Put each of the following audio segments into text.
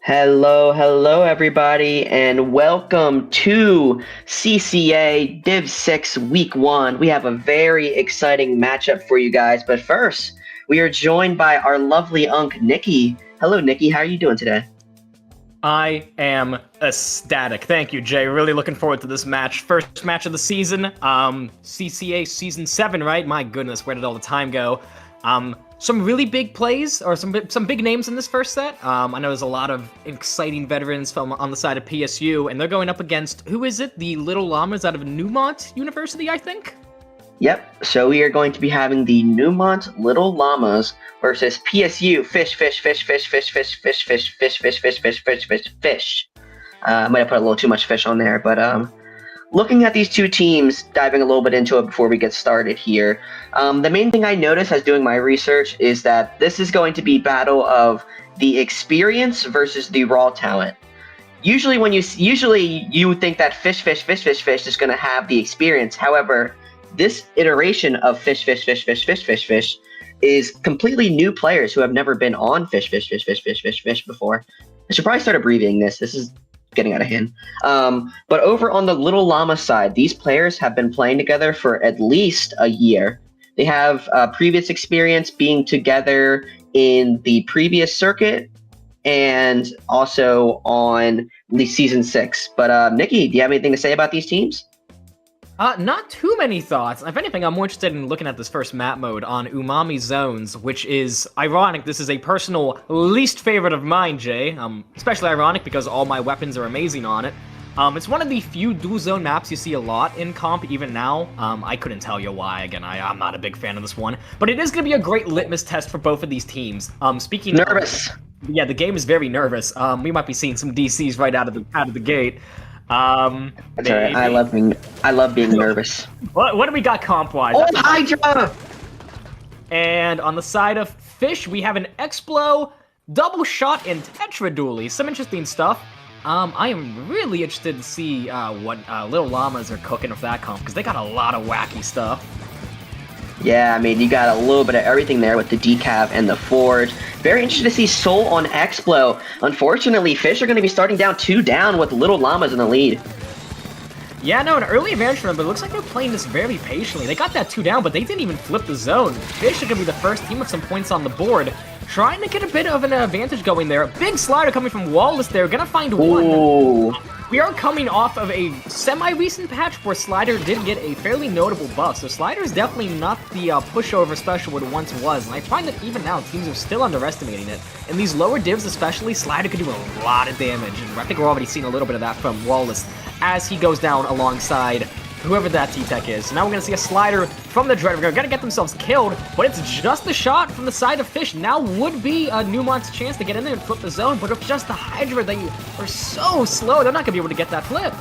Hello, everybody, and welcome to CCA Div 6 Week 1. We have a very exciting matchup for you guys, but first, we are joined by our lovely Unk, Nikki. Hello, Nikki, how are you doing today? I am ecstatic. Thank you, Jay. Really looking forward to this match. First match of the season. CCA Season 7, right? My goodness, where did all the time go? Some really big plays, or some big names in this first set. I know there's a lot of exciting veterans from on the side of PSU, and they're going up against, who is it? The Little Llamas out of Neumont University, I think? Yep, so we are going to be having the Neumont Little Llamas versus PSU Fish. I might have put a little too much fish on there, but looking at these two teams, diving a little bit into it before we get started here, the main thing I noticed as doing my research is that this is going to be battle of the experience versus the raw talent. Usually you would think that Fish is going to have the experience. However, this iteration of Fish is completely new players who have never been on Fish before. I should probably start abbreviating this. This is getting out of hand. But over on the Little Llama side, these players have been playing together for at least a year. They have previous experience being together in the previous circuit and also on Season 6. But Nikki, do you have anything to say about these teams? Not too many thoughts. If anything, I'm more interested in looking at this first map mode on Umami Zones, which is ironic. This is a personal least favorite of mine, Jay. Especially ironic because all my weapons are amazing on it. It's one of the few dual zone maps you see a lot in comp even now. I couldn't tell you why. Again, I'm not a big fan of this one, but it is going to be a great litmus test for both of these teams. Speaking nervous. Yeah, the game is very nervous. We might be seeing some DCs right out of the gate. That's all right. I love being nervous. What do we got comp-wise? Oh, Hydra! And on the side of Fish, we have an Explo, Double Shot, and Tetra Dually. Some interesting stuff. I am really interested to see what Little Llamas are cooking with that comp, because they got a lot of wacky stuff. Yeah, I mean, you got a little bit of everything there with the decav and the forge. Very interested to see Soul on Explo. Unfortunately, Fish are going to be starting down 2 down with Little Llamas in the lead. Yeah, no, an early advantage for them, but it looks like they're playing this very patiently. They got that 2 down, but they didn't even flip the zone. Fish are going to be the first team with some points on the board, trying to get a bit of an advantage going there. Big slider coming from Wallace there, going to find one. Ooh. We are coming off of a semi-recent patch where Slider did get a fairly notable buff, so Slider is definitely not the pushover special it once was, and I find that even now teams are still underestimating it. In these lower divs especially, Slider could do a lot of damage, and I think we're already seeing a little bit of that from Wallace as he goes down alongside whoever that T-Tech is. So now we're going to see a Slider from the Dread. They're going to get themselves killed, but it's just a shot from the side of Fish. Now would be Neumont's chance to get in there and flip the zone, but if just the Hydra, they are so slow, they're not going to be able to get that flip.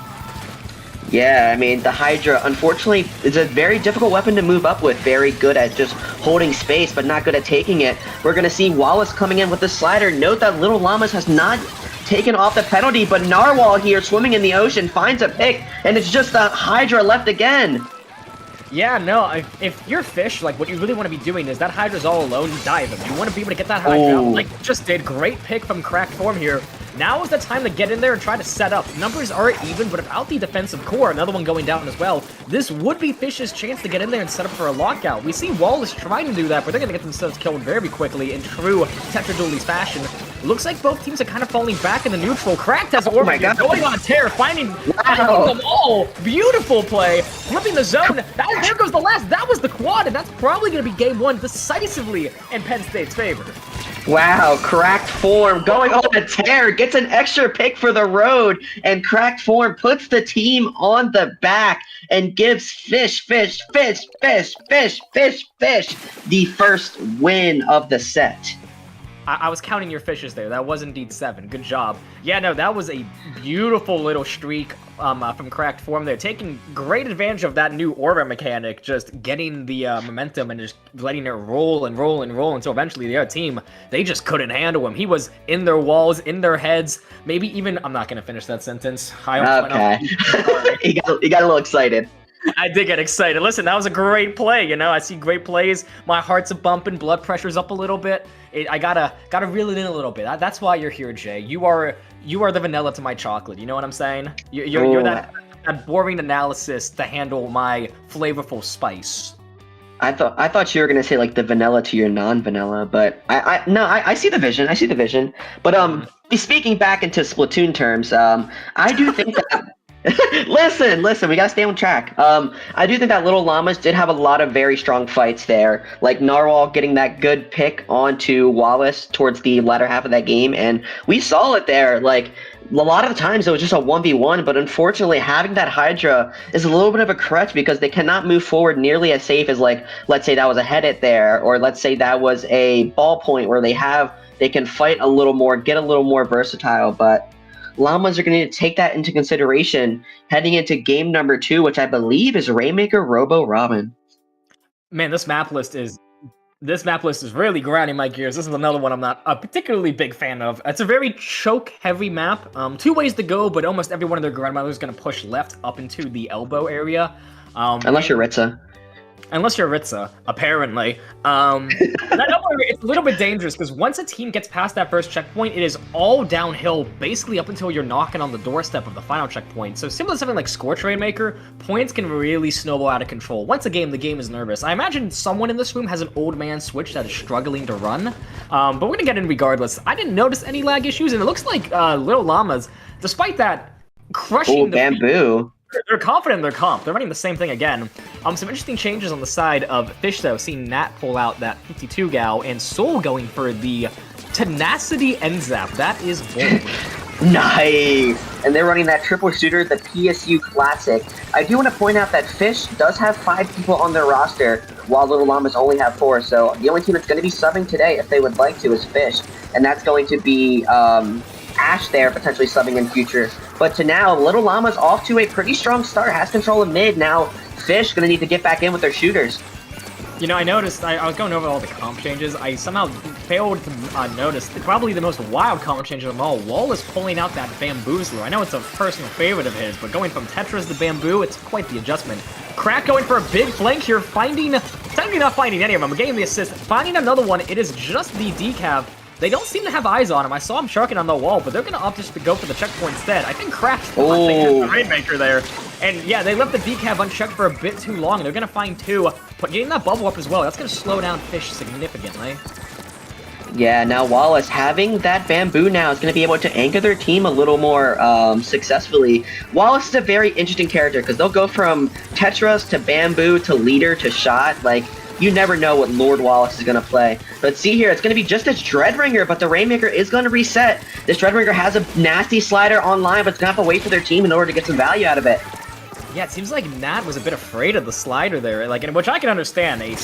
Yeah, I mean, the Hydra, unfortunately, is a very difficult weapon to move up with. Very good at just holding space, but not good at taking it. We're going to see Wallace coming in with the Slider. Note that Little Llamas has not taken off the penalty, but Narwhal here swimming in the ocean finds a pick, and it's just the Hydra left again. Yeah, no, if you're Fish, like, what you really want to be doing is that Hydra's all alone, dive him. You want to be able to get that Hydra out, like just did. Great pick from Cracked Form here. Now is the time to get in there and try to set up. Numbers are even, but without the defensive core, another one going down as well, this would be Fish's chance to get in there and set up for a lockout. We see Wallace trying to do that, but they're going to get themselves killed very quickly in true Tetra Dualies fashion. Looks like both teams are kind of falling back in the neutral. Cracked has Orb going on a tear, finding them all. Beautiful play, flipping the zone. There goes the last. That was the quad, and that's probably going to be game 1 decisively in Penn State's favor. Wow, Cracked Form going on a tear, gets an extra pick for the road, and Cracked Form puts the team on the back and gives Fish the first win of the set. I was counting your fishes there. That was indeed 7. Good job. Yeah, no, that was a beautiful little streak from Cracked Form there. Taking great advantage of that new Aura mechanic, just getting the momentum and just letting it roll and roll and roll until eventually the other team, they just couldn't handle him. He was in their walls, in their heads, maybe even... I'm not going to finish that sentence. Okay. He got a little excited. I did get excited. Listen, that was a great play. You know, I see great plays. My heart's a bumping, blood pressure's up a little bit. I gotta reel it in a little bit. That's why you're here, Jay. You are the vanilla to my chocolate. You know what I'm saying? You're that boring analysis to handle my flavorful spice. I thought you were gonna say like the vanilla to your non-vanilla, but I see the vision. I see the vision. But speaking back into Splatoon terms, I do think that listen, we gotta stay on track. I do think that Little Llamas did have a lot of very strong fights there, like Narwhal getting that good pick onto Wallace towards the latter half of that game, and we saw it there. Like a lot of the times it was just a 1v1, but unfortunately having that Hydra is a little bit of a crutch because they cannot move forward nearly as safe as, like, let's say that was a head hit there, or let's say that was a ballpoint where they can fight a little more, get a little more versatile. But Llamas are going to need to take that into consideration heading into game number 2, which I believe is Rainmaker Robo Robin. Man, this map list is really grinding my gears. This is another one I'm not a particularly big fan of. It's a very choke-heavy map. 2 ways to go, but almost every one of their grandmothers is going to push left up into the elbow area. Unless you're Ritza. Unless you're Ritza, apparently. That elbow area, it's a little bit dangerous, because once a team gets past that first checkpoint, it is all downhill, basically up until you're knocking on the doorstep of the final checkpoint. So similar to something like Scorch Rainmaker, points can really snowball out of control. Once the game is nervous. I imagine someone in this room has an old man Switch that is struggling to run, but we're going to get in regardless. I didn't notice any lag issues, and it looks like Little Llamas, despite that, crushing the Bamboo. They're confident in their comp. They're running the same thing again. Some interesting changes on the side of Fish, though. Seeing Nat pull out that 52 gal, and Soul going for the Tenacity End Zap. That is bold. Nice! And they're running that triple shooter, the PSU Classic. I do want to point out that Fish does have 5 people on their roster, while Little Llamas only have 4. So the only team that's going to be subbing today, if they would like to, is Fish. And that's going to be Ash there, potentially subbing in future. But to now, Little Llama's off to a pretty strong start, has control of mid. Now, Fish going to need to get back in with their shooters. You know, I noticed, I was going over all the comp changes, I somehow failed to notice probably the most wild comp change of them all. Wallace pulling out that Bamboozler. I know it's a personal favorite of his, but going from Tetris to Bamboo, it's quite the adjustment. Crack going for a big flank here, technically not finding any of them, getting the assist, finding another one. It is just the decav. They don't seem to have eyes on him. I saw him sharking on the wall, but they're going to opt just to go for the checkpoint instead. I think Crack's the Rainmaker there. And yeah, they left the decav unchecked for a bit too long. They're going to find 2, but getting that bubble up as well, that's going to slow down Fish significantly. Yeah, now Wallace having that Bamboo now is going to be able to anchor their team a little more successfully. Wallace is a very interesting character because they'll go from Tetris to Bamboo to Leader to Shot. Like, you never know what Lord Wallace is going to play. But see here, it's going to be just this Dreadringer, but the Rainmaker is going to reset. This Dreadringer has a nasty slider online, but it's going to have to wait for their team in order to get some value out of it. Yeah, it seems like Nat was a bit afraid of the slider there, like, which I can understand. A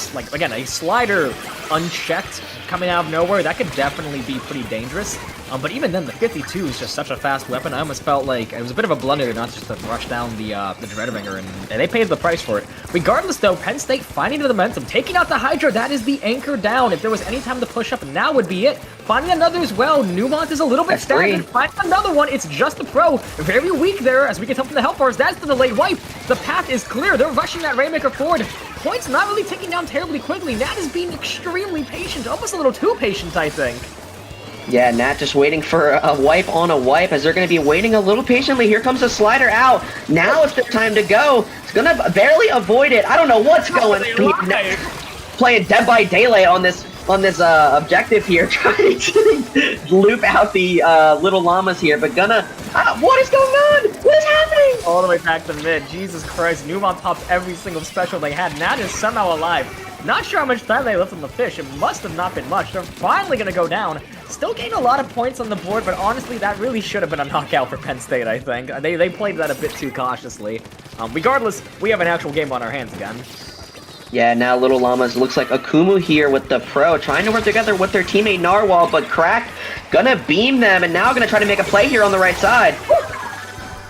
slider unchecked coming out of nowhere, that could definitely be pretty dangerous. But even then, the 52 is just such a fast weapon. I almost felt like it was a bit of a blunder not just to rush down the Dreadringer, and they paid the price for it. Regardless, though, Penn State finding the momentum, taking out the Hydra. That is the anchor down. If there was any time to push up, now would be it. Finding another as well. Neumont is a little bit staggered. Finding another one. It's just the pro. Very weak there, as we get up from the health bars. That's the delayed wipe. The path is clear. They're rushing that Rainmaker forward. Points not really ticking down terribly quickly. Nat is being extremely patient, almost a little too patient, I think. Yeah, Nat just waiting for a wipe on a wipe as they're going to be waiting a little patiently. Here comes a slider out. Now it's their time to go. It's going to barely avoid it. I don't know what's going on. Playing Dead by Daylight on this objective here, trying to loop out the Little Llamas here, but what is going on? What is happening? All the way back to mid. Jesus Christ, Neumont pops every single special they had. Nat is somehow alive. Not sure how much time they left on the Fish. It must have not been much. They're finally going to go down. Still gained a lot of points on the board, but honestly, that really should have been a knockout for Penn State, I think. They played that a bit too cautiously. Regardless, we have an actual game on our hands again. Yeah, now Little Llamas looks like Akumu here with the pro, trying to work together with their teammate Narwhal, but Crack gonna beam them, and now gonna try to make a play here on the right side.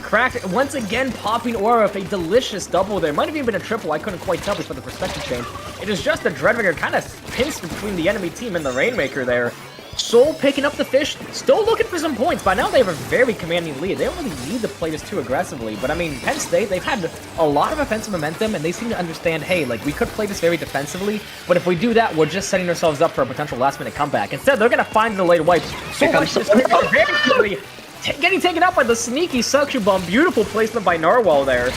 Crack once again popping Aura with a delicious double there. Might have even been a triple, I couldn't quite tell before the perspective change. It is just a Dreadringer kind of pinched between the enemy team and the Rainmaker there. Soul picking up the fish, still looking for some points. By now they have a very commanding lead. They don't really need to play this too aggressively. But I mean, Penn State, they've had a lot of offensive momentum, and they seem to understand, hey, like, we could play this very defensively, but if we do that, we're just setting ourselves up for a potential last-minute comeback. Instead, they're going to find the late wipe. So much very quickly, getting taken out by the sneaky suction bomb. Beautiful placement by Narwhal there.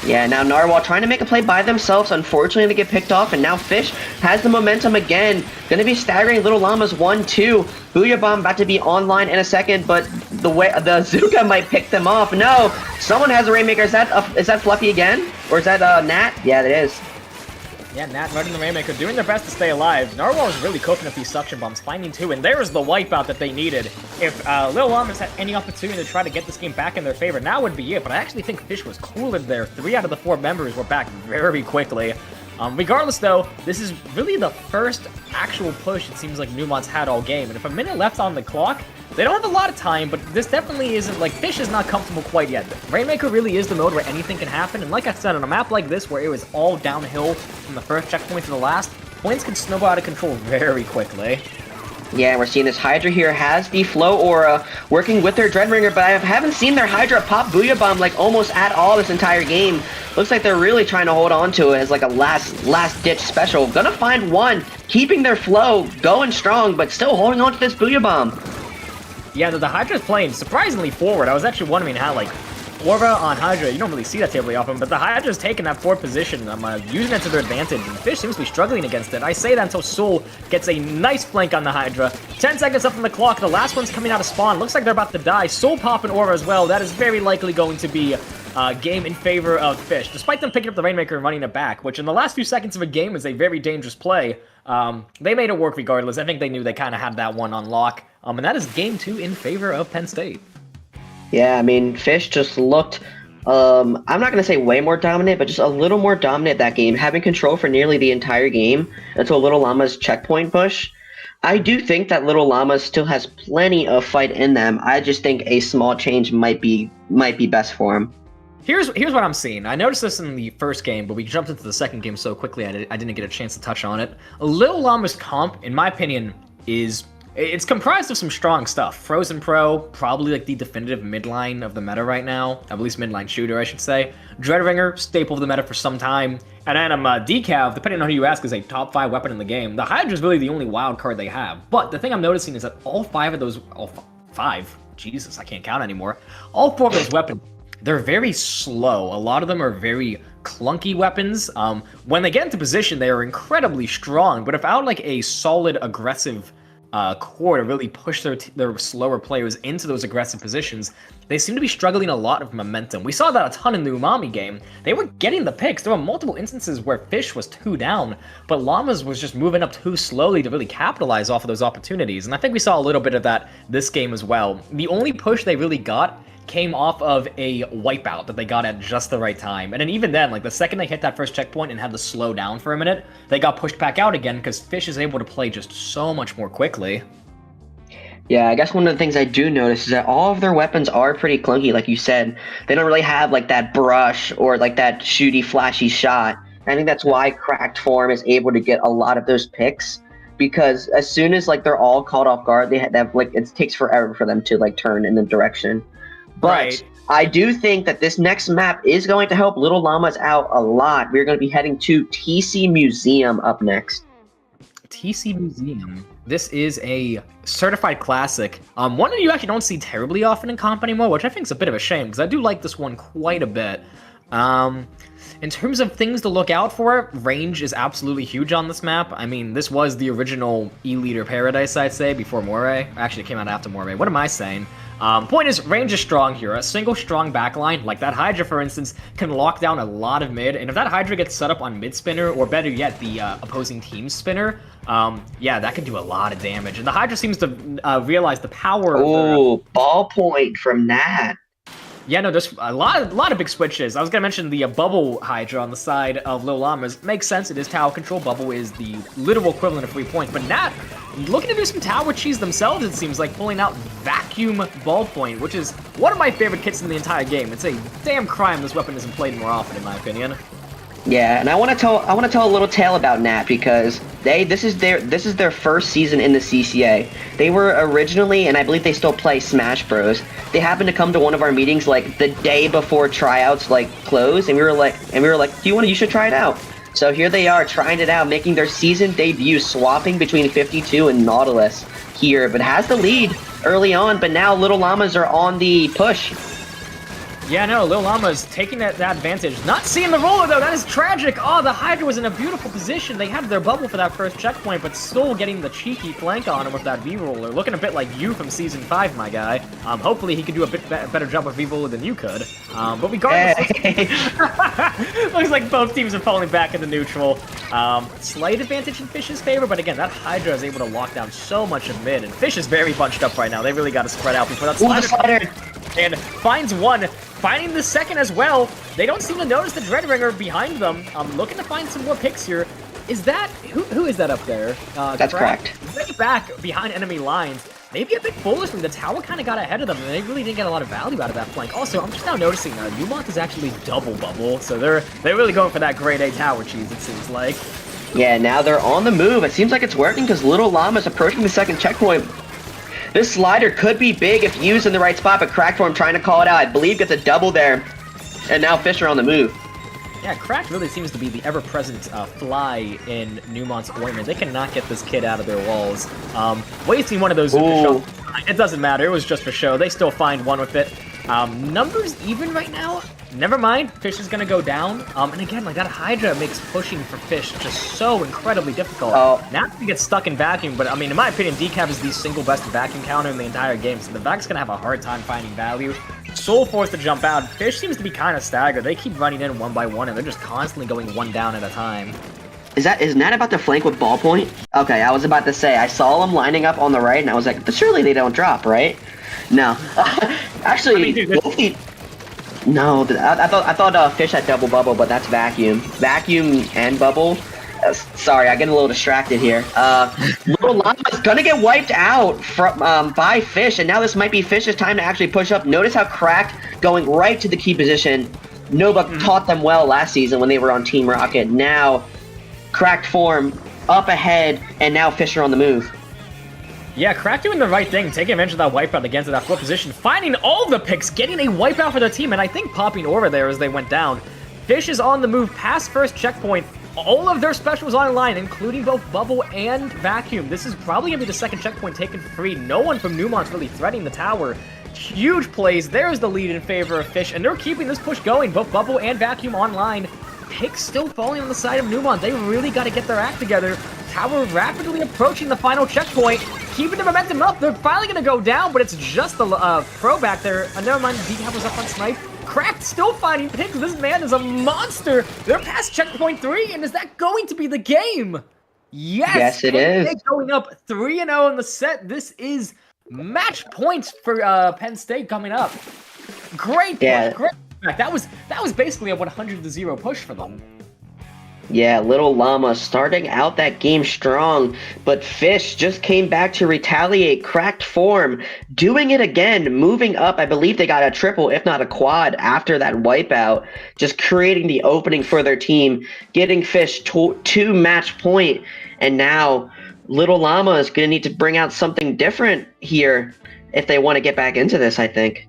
Yeah, now Narwhal trying to make a play by themselves. Unfortunately, they get picked off, and now Fish has the momentum again. Gonna be staggering Little Llamas 1-2. Booyah Bomb about to be online in a second, but the Zuka might pick them off. No, someone has a Rainmaker. Is that Fluffy again, or is that Nat? Yeah, it is. Yeah, Nat running the Rainmaker, doing their best to stay alive. Narwhal is really cooking up these suction bombs, finding two, and there's the wipeout that they needed. If Lil Llamas had any opportunity to try to get this game back in their favor, now would be it, but I actually think Fish was cooler there. 3 out of the 4 members were back very quickly. Regardless, though, this is really the first actual push it seems like Neumont's had all game, and if a minute left on the clock, they don't have a lot of time, but this definitely isn't, like, Fish is not comfortable quite yet. Rainmaker really is the mode where anything can happen, and like I said, on a map like this, where it was all downhill from the first checkpoint to the last, points can snowball out of control very quickly. Yeah, we're seeing this Hydra here has the Flow Aura working with their Dreadringer, but I haven't seen their Hydra pop Booyah Bomb, like, almost at all this entire game. Looks like they're really trying to hold on to it as, like, a last-ditch special. Gonna find one, keeping their flow going strong, but still holding on to this Booyah Bomb. Yeah, the Hydra's playing surprisingly forward. I was actually wondering how, like, Orva on Hydra, you don't really see that terribly often, but the Hydra's taking that forward position, using it to their advantage, and Fish seems to be struggling against it. I say that until Soul gets a nice flank on the Hydra. 10 seconds up on the clock, the last one's coming out of spawn. Looks like they're about to die. Soul popping Orva as well. That is very likely going to be a game in favor of Fish, despite them picking up the Rainmaker and running it back, which in the last few seconds of a game is a very dangerous play. They made it work regardless. I think they knew they kind of had that one on lock. And that is game 2 in favor of Penn State. Yeah, I mean, Fish just looked, I'm not going to say way more dominant, but just a little more dominant that game, having control for nearly the entire game until Little Llama's checkpoint push. I do think that Little Llama still has plenty of fight in them. I just think a small change might be best for him. Here's what I'm seeing. I noticed this in the first game, but we jumped into the second game so quickly I didn't get a chance to touch on it. Little Llama's comp, in my opinion, it's comprised of some strong stuff. Frozen Pro, probably like the definitive midline of the meta right now, at least midline shooter, I should say. Dreadringer, staple of the meta for some time. And then Decav, depending on who you ask, is a top 5 weapon in the game. The Hydra is really the only wild card they have. But the thing I'm noticing is that all 5 of those, Jesus, I can't count anymore. All 4 of those weapons, they're very slow. A lot of them are very clunky weapons. When they get into position, they are incredibly strong. But without like a solid aggressive core to really push their slower players into those aggressive positions, they seem to be struggling a lot of momentum. We saw that a ton in the Umami game. They were getting the picks. There were multiple instances where Fish was 2 down, but Llamas was just moving up too slowly to really capitalize off of those opportunities. And I think we saw a little bit of that this game as well. The only push they really got came off of a wipeout that they got at just the right time. And then even then, like the second they hit that first checkpoint and had to slow down for a minute, they got pushed back out again because Fish is able to play just so much more quickly. Yeah, I guess one of the things I do notice is that all of their weapons are pretty clunky, like you said. They don't really have like that brush or like that shooty, flashy shot. I think that's why Cracked Form is able to get a lot of those picks, because as soon as like they're all caught off guard, they have like, it takes forever for them to like turn in the direction. But right. I do think that this next map is going to help Little Llamas out a lot. We're going to be heading to TC Museum up next. TC Museum. This is a certified classic. One that you actually don't see terribly often in comp anymore, which I think is a bit of a shame, because I do like this one quite a bit. In terms of things to look out for, range is absolutely huge on this map. I mean, this was the original E-Leader Paradise, I'd say, before Moray. Actually, it came out after Moray. What am I saying? Point is, range is strong here. A single strong backline, like that Hydra, for instance, can lock down a lot of mid, and if that Hydra gets set up on mid spinner, or better yet, the opposing team's spinner, yeah, that can do a lot of damage. And the Hydra seems to realize the power of their... ball point from Nat. Yeah, no, there's a lot of big switches. I was gonna mention the Bubble Hydra on the side of Lil Llamas. Makes sense, it is tower control. Bubble is the literal equivalent of 3 points. But Nat, looking to do some tower cheese themselves, it seems like, pulling out Vacuum Ballpoint, which is one of my favorite kits in the entire game. It's a damn crime this weapon isn't played more often, in my opinion. Yeah, and I want to tell a little tale about Nat, because This is their first season in the CCA. They were originally, and I believe they still play Smash Bros. They happened to come to one of our meetings like the day before tryouts like closed, and we were like, you should try it out. So here they are trying it out, making their season debut, swapping between 52 and Nautilus here, but has the lead early on. But now Little Llamas are on the push. Yeah, no, Lil Llama's taking that advantage. Not seeing the roller, though. That is tragic. Oh, the Hydra was in a beautiful position. They had their bubble for that first checkpoint, but still getting the cheeky flank on him with that V-roller. Looking a bit like you from Season 5, my guy. Hopefully he could do a bit better job with V-roller than you could. But regardless, looks like both teams are falling back into neutral. Slight advantage in Fish's favor, but again, that Hydra is able to lock down so much of mid, and Fish is very bunched up right now. They really got to spread out before that slider. And finds one, finding the second as well. They don't seem to notice the Dreadringer behind them. Looking to find some more picks here. Is that, who is that up there? That's correct. Bring it back behind enemy lines. Maybe a bit foolishly, the tower kind of got ahead of them, and they really didn't get a lot of value out of that flank. Also, I'm just now noticing Neumont is actually double bubble, so they're really going for that grade A tower cheese, it seems like. Yeah, now they're on the move. It seems like it's working because Little Llama's approaching the second checkpoint. This slider could be big if used in the right spot, but Crackform trying to call it out. I believe gets a double there. And now Fisher on the move. Yeah, Cracked really seems to be the ever-present fly in Neumont's ointment. They cannot get this kid out of their walls. Wasting one of those Zuka shots, it doesn't matter. It was just for show. They still find one with it. Numbers even right now. Never mind, Fish is gonna go down. And again, like that Hydra makes pushing for Fish just so incredibly difficult. Now he gets stuck in vacuum, but I mean, in my opinion, Decaf is the single best vacuum counter in the entire game, so the Vac's gonna have a hard time finding value. Soul forced to jump out. Fish seems to be kind of staggered. They keep running in one by one, and they're just constantly going one down at a time. Is Nat about to flank with ballpoint? Okay, I was about to say, I saw them lining up on the right, and I was like, but surely they don't drop, right? No. Actually, I mean, dude, no, I thought Fish had double bubble, but that's vacuum. Vacuum and bubble. Sorry, I get a little distracted here. Little Llama's gonna get wiped out from by Fish, and now this might be Fish's time to actually push up. Notice how Cracked going right to the key position. Nova taught them well last season when they were on Team Rocket. Now, Cracked form up ahead, and now Fisher on the move. Yeah, Crack doing the right thing, taking advantage of that wipeout against that foot position, finding all the picks, getting a wipeout for their team, and I think popping over there as they went down. Fish is on the move past first checkpoint. All of their specials online, including both Bubble and Vacuum. This is probably going to be the second checkpoint taken for free. No one from Neumont's really threatening the tower. Huge plays. There's the lead in favor of Fish, and they're keeping this push going. Both Bubble and Vacuum online. Picks still falling on the side of Neumont. They really got to get their act together. Tower rapidly approaching the final checkpoint. Keeping the momentum up. They're finally going to go down, but it's just the pro back there. Never mind, Decaf was up on Snipe. Cracked still finding picks. This man is a monster. They're past checkpoint 3, and is that going to be the game? Yes! Yes, it is. Going up 3-0 in the set. This is match points for Penn State coming up. Great push, great. That was basically a 100-0 push for them. Yeah, Little Llama starting out that game strong, but Fish just came back to retaliate. Cracked form, doing it again, moving up. I believe they got a triple, if not a quad, after that wipeout, just creating the opening for their team, getting Fish to match point, and now Little Llama is going to need to bring out something different here if they want to get back into this, I think.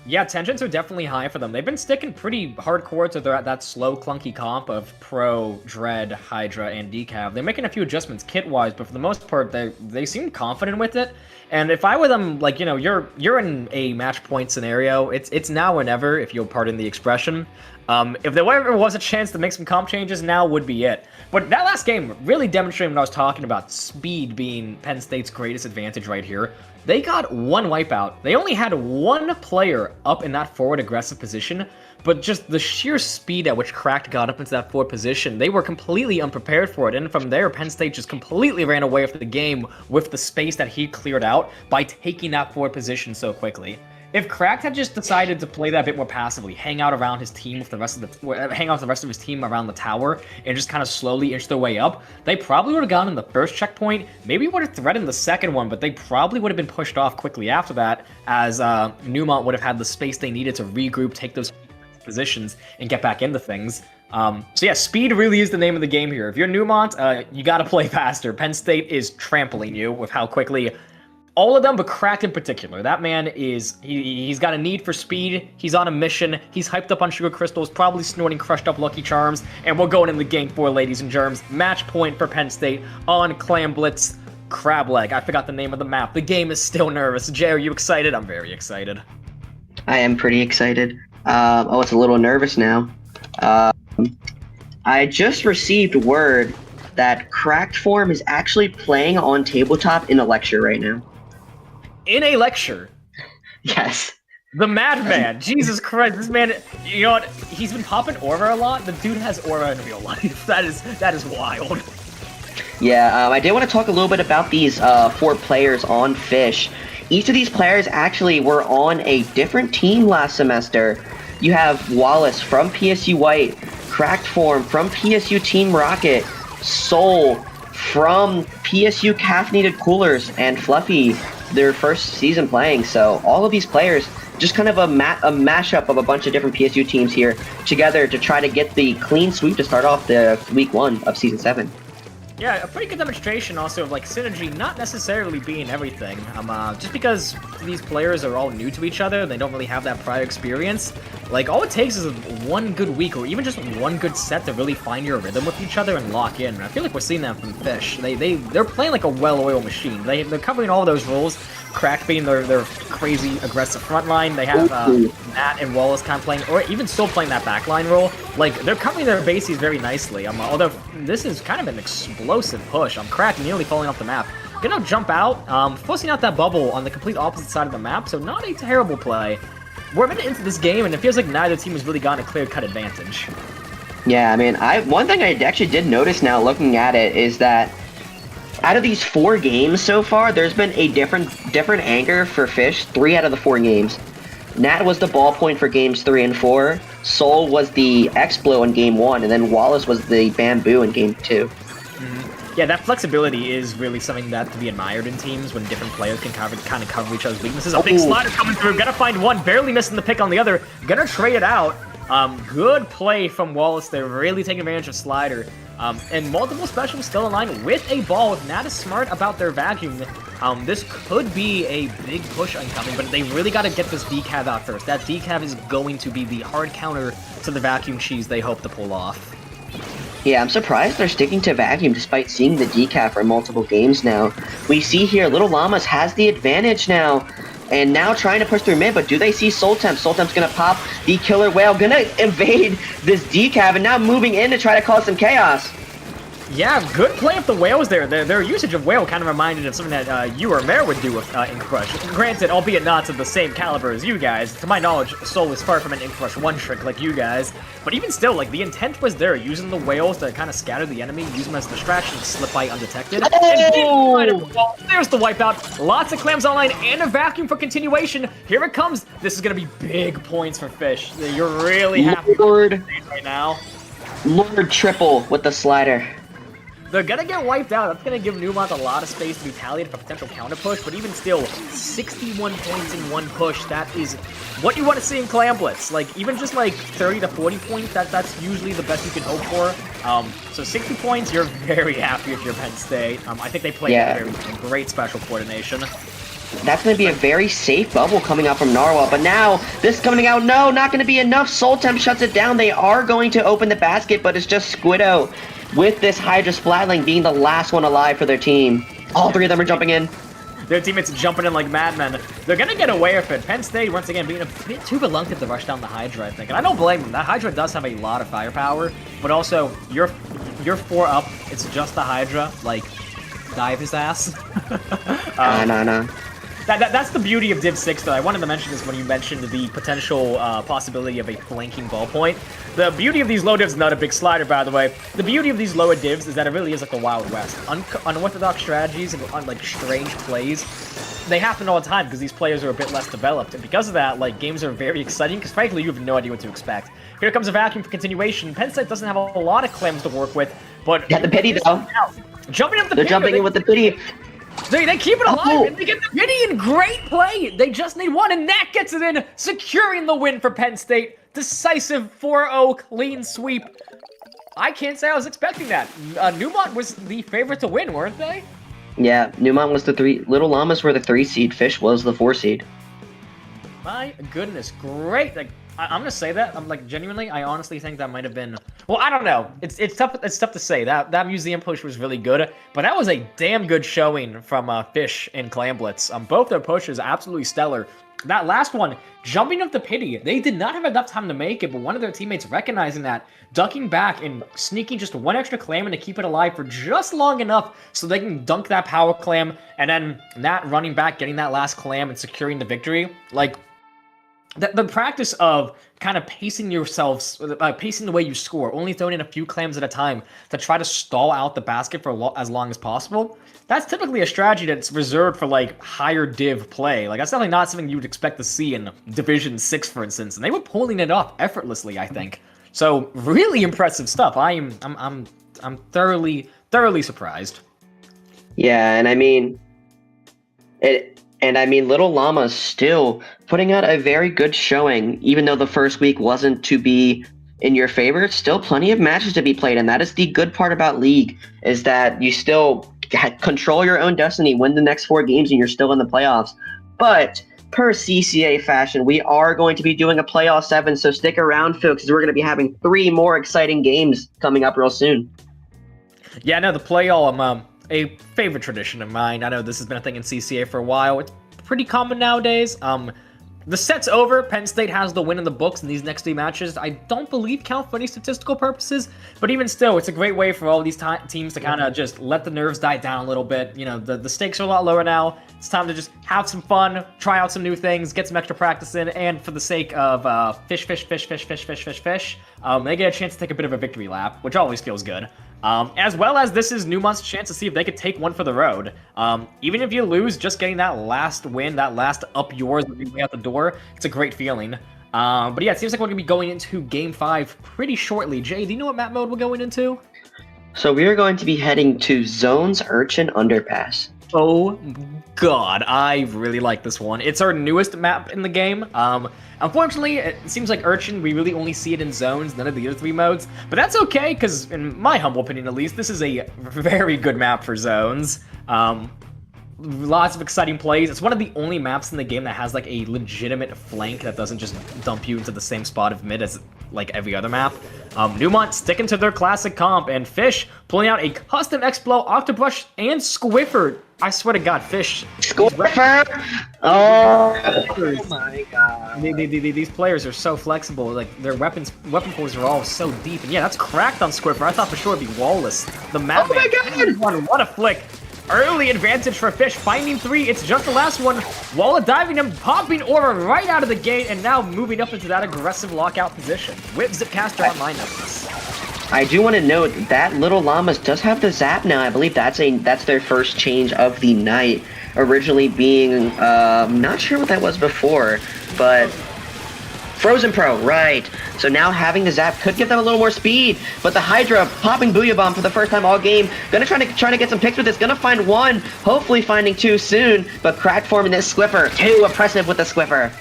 Yeah, tensions are definitely high for them. They've been sticking pretty hardcore to that slow, clunky comp of Pro, Dread, Hydra, and Decav. They're making a few adjustments kit-wise, but for the most part, they seem confident with it. And if I were them, like, you know, you're in a match point scenario. It's now or never, if you'll pardon the expression. If there ever was a chance to make some comp changes, now would be it. But that last game really demonstrated what I was talking about, speed being Penn State's greatest advantage right here. They got one wipeout. They only had one player up in that forward aggressive position, but just the sheer speed at which Cracked got up into that forward position, they were completely unprepared for it. And from there, Penn State just completely ran away with the game with the space that he cleared out by taking that forward position so quickly. If Cracked had just decided to play that a bit more passively, hang out around his team with the rest of his team around the tower, and just kind of slowly inch their way up, they probably would have gotten the first checkpoint, maybe would have threatened the second one, but they probably would have been pushed off quickly after that, as Neumont would have had the space they needed to regroup, take those positions, and get back into things. So yeah, speed really is the name of the game here. If you're Neumont, you gotta play faster. Penn State is trampling you with how quickly all of them, but Cracked in particular. That man he's got a need for speed. He's on a mission. He's hyped up on sugar crystals, probably snorting crushed up Lucky Charms. And we're going into game 4, ladies and germs. Match point for Penn State on Clam Blitz Crab Leg. I forgot the name of the map. The game is still nervous. Jay, are you excited? I'm very excited. I am pretty excited. It's a little nervous now. I just received word that Cracked Form is actually playing on tabletop in a lecture right now. In a lecture? Yes. The madman. Jesus Christ, this man, you know what? He's been popping aura a lot. The dude has aura in real life. That is wild. Yeah, I did want to talk a little bit about these 4 players on Fish. Each of these players actually were on a different team last semester. You have Wallace from PSU White, Cracked Form from PSU Team Rocket, Soul from PSU Caffeinated Coolers, and Fluffy, their first season playing. So all of these players, just kind of a mashup of a bunch of different PSU teams here together to try to get the clean sweep to start off the week 1 of season 7. Yeah, a pretty good demonstration also of like synergy not necessarily being everything. Just because these players are all new to each other, they don't really have that prior experience. Like all it takes is one good week or even just one good set to really find your rhythm with each other and lock in. I feel like we're seeing that from Fish. They're playing like a well-oiled machine. They're covering all those roles. Crack being their crazy aggressive front line. They have Matt and Wallace kind of playing, or even still playing that backline role. Like they're covering their bases very nicely. Although this is kind of an explosive push. Crack nearly falling off the map. Gonna jump out, forcing out that bubble on the complete opposite side of the map. So not a terrible play. We're a minute into this game, and it feels like neither team has really gotten a clear-cut advantage. Yeah, I mean, one thing I actually did notice now looking at it is that out of these 4 games so far, there's been a different anchor for Fish 3 out of the 4 games. Nat was the ballpoint for games 3 and 4, Soul was the X-Blow in game 1, and then Wallace was the Bamboo in game 2. Yeah, that flexibility is really something that to be admired in teams when different players can kind of cover each other's weaknesses. A big slider coming through, gonna find one, barely missing the pick on the other, gonna trade it out. Good play from Wallace there, really taking advantage of slider. And multiple specials still in line with a ball. If Nat is smart about their vacuum, this could be a big push incoming, but they really got to get this decav out first. That decav is going to be the hard counter to the vacuum cheese they hope to pull off. Yeah, I'm surprised they're sticking to vacuum despite seeing the decaf for multiple games now. We see here, Little Llamas has the advantage now. And now trying to push through mid, but do they see Soltemp? Soltemp's gonna pop the Killer Whale, gonna evade this decav, and now moving in to try to cause some chaos. Yeah, good play of the Whales there. Their usage of Whale kind of reminded of something that you or Mare would do with Ink Crush. Granted, albeit not to the same caliber as you guys. To my knowledge, Soul is far from an Ink Crush one-trick like you guys. But even still, like, the intent was there, using the Whales to kind of scatter the enemy, use them as a distraction, slip by undetected. Oh! And there's the wipeout. Lots of clams online and a vacuum for continuation. Here it comes. This is going to be big points for Fish. You're really happy right now. Lord Triple with the slider. They're gonna get wiped out. That's gonna give Neumont a lot of space to retaliate for potential counter push, but even still, 61 points in one push, that is what you want to see in Clam Blitz. Like, even just like 30 to 40 points, that's usually the best you can hope for. So 60 points, you're very happy if you're Penn State. I think they played great special coordination. That's going to be a very safe bubble coming out from Narwhal, but now this coming out, no, not going to be enough. Soltemp shuts it down. They are going to open the basket, but it's just Squiddo with this Hydra Splatling being the last one alive for their team. All 3 of them are jumping in. Their teammates jumping in like madmen. They're going to get away with it. Penn State, once again, being a bit too reluctant to rush down the Hydra, I think. And I don't blame them. That Hydra does have a lot of firepower, but also, you're 4 up. It's just the Hydra. Like, dive his ass. No. That's the beauty of Div 6, though. I wanted to mention this when you mentioned the potential possibility of a flanking ballpoint. The beauty of these low divs, not a big slider, by the way. The beauty of these lower divs is that it really is like the Wild West. Unorthodox strategies and like strange plays, they happen all the time because these players are a bit less developed. And because of that, like, games are very exciting because, frankly, you have no idea what to expect. Here comes a vacuum for continuation. Penn State doesn't have a lot of clams to work with, but... Yeah, the pity, though. Jumping up the They're jumping in with the pity. They keep it alive, and they get the pity in great play. They just need one, and Nat gets it in, securing the win for Penn State. decisive 4-0 clean sweep. I can't say I was expecting that. Neumont was the favorite to win, weren't they? Yeah, Neumont was the 3. Little Llamas were the 3 seed. Fish was the 4 seed. My goodness, great! Like, I'm gonna say that. I'm like genuinely. I honestly think that might have been. Well, I don't know. It's tough. It's tough to say. That museum push was really good, but that was a damn good showing from Fish and Clamblitz. Both their pushes absolutely stellar. That last one, jumping up the pity, they did not have enough time to make it, but one of their teammates recognizing that, ducking back and sneaking just one extra clam in to keep it alive for just long enough so they can dunk that power clam, and then Nat running back, getting that last clam and securing the victory. Like, the practice of kind of pacing yourselves, pacing the way you score, only throwing in a few clams at a time to try to stall out the basket for as long as possible, that's typically a strategy that's reserved for, like, higher div play. Like, that's definitely not something you would expect to see in Division 6, for instance, and they were pulling it off effortlessly, I think. So, really impressive stuff. I'm thoroughly surprised. Yeah, and I mean, Little Llama's still putting out a very good showing, even though the first week wasn't to be in your favor. Still plenty of matches to be played, and that is the good part about League, is that you still control your own destiny, win the next 4 games, and you're still in the playoffs. But per CCA fashion, we are going to be doing a playoff 7, so stick around, folks, because we're going to be having 3 more exciting games coming up real soon. Yeah, no, the playoff, a favorite tradition of mine. I know this has been a thing in CCA for a while. It's pretty common nowadays. The set's over. Penn State has the win in the books in these next 3 matches. I don't believe count for any statistical purposes, but even still, it's a great way for all these teams to kind of just let the nerves die down a little bit. You know, the stakes are a lot lower now. It's time to just have some fun, try out some new things, get some extra practice in, and for the sake of fish, they get a chance to take a bit of a victory lap, which always feels good. As well as this is Neumont's chance to see if they could take one for the road. Even if you lose, just getting that last win, that last up yours way out the door, it's a great feeling. But yeah, it seems like we're going to be going into Game 5 pretty shortly. Jay, do you know what map mode we're going into? So we are going to be heading to Zones Urchin Underpass. Oh god, I really like this one. It's our newest map in the game. Unfortunately, it seems like Urchin, we really only see it in zones, none of the other 3 modes. But that's okay, because in my humble opinion at least, this is a very good map for zones. Lots of exciting plays. It's one of the only maps in the game that has like a legitimate flank that doesn't just dump you into the same spot of mid as like every other map. Neumont sticking to their classic comp, and Fish pulling out a custom X-Blow, Octobrush, and Squiffer. I swear to God, Fish. Squiffer! Oh my god. These players are so flexible. Like, their weapon pools are all so deep. And yeah, that's cracked on Squiffer. I thought for sure it'd be Wallace. The map. Oh my god! What a flick. Early advantage for Fish, finding 3. It's just the last one. Walla diving him, popping Aura right out of the gate, and now moving up into that aggressive lockout position. Whip Zipcaster online of this. I do want to note that Little Llamas does have the Zap now. I believe that's their first change of the night. Originally being, not sure what that was before, but Frozen Pro, right. So now having the Zap could give them a little more speed, but the Hydra popping Booyah Bomb for the first time all game. Gonna try to get some picks with this, gonna find 1, hopefully finding 2 soon, but cracked forming this Squiffer. Too oppressive with the Squiffer.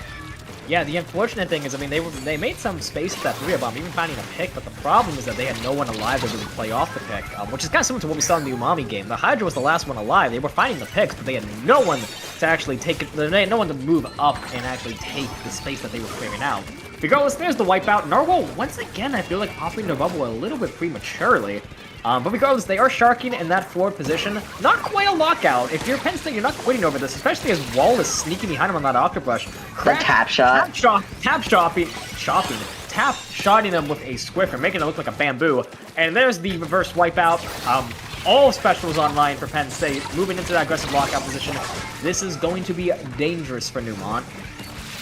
Yeah, the unfortunate thing is, I mean, they made some space with that Booyah Bomb, even finding a pick, but the problem is that they had no one alive to really play off the pick, which is kind of similar to what we saw in the Umami game. The Hydra was the last one alive. They were finding the picks, but they had no one to actually take it, they had no one to move up and actually take the space that they were clearing out. Regardless, there's the wipeout. Narwhal, once again, I feel like popping their bubble a little bit prematurely. But regardless, they are sharking in that forward position. Not quite a lockout. If you're Penn State, you're not quitting over this, especially as Wall is sneaking behind him on that Octobrush. The tap shot. Tap shotting them with a Squiffer, making it look like a bamboo. And there's the reverse wipeout. All specials online for Penn State, moving into that aggressive lockout position. This is going to be dangerous for Neumont.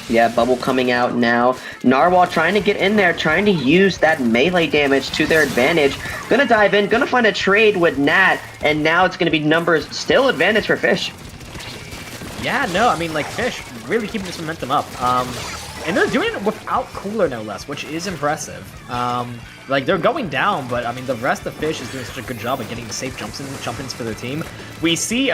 Yeah, bubble coming out now. Narwhal trying to get in there, trying to use that melee damage to their advantage. Gonna dive in, gonna find a trade with Nat, and now it's gonna be numbers still advantage for Fish. Yeah, no, I mean, like, Fish really keeping this momentum up. And they're doing it without Cooler, no less, which is impressive. Like, they're going down, but, I mean, the rest of Fish is doing such a good job of getting safe jump-ins for their team. We see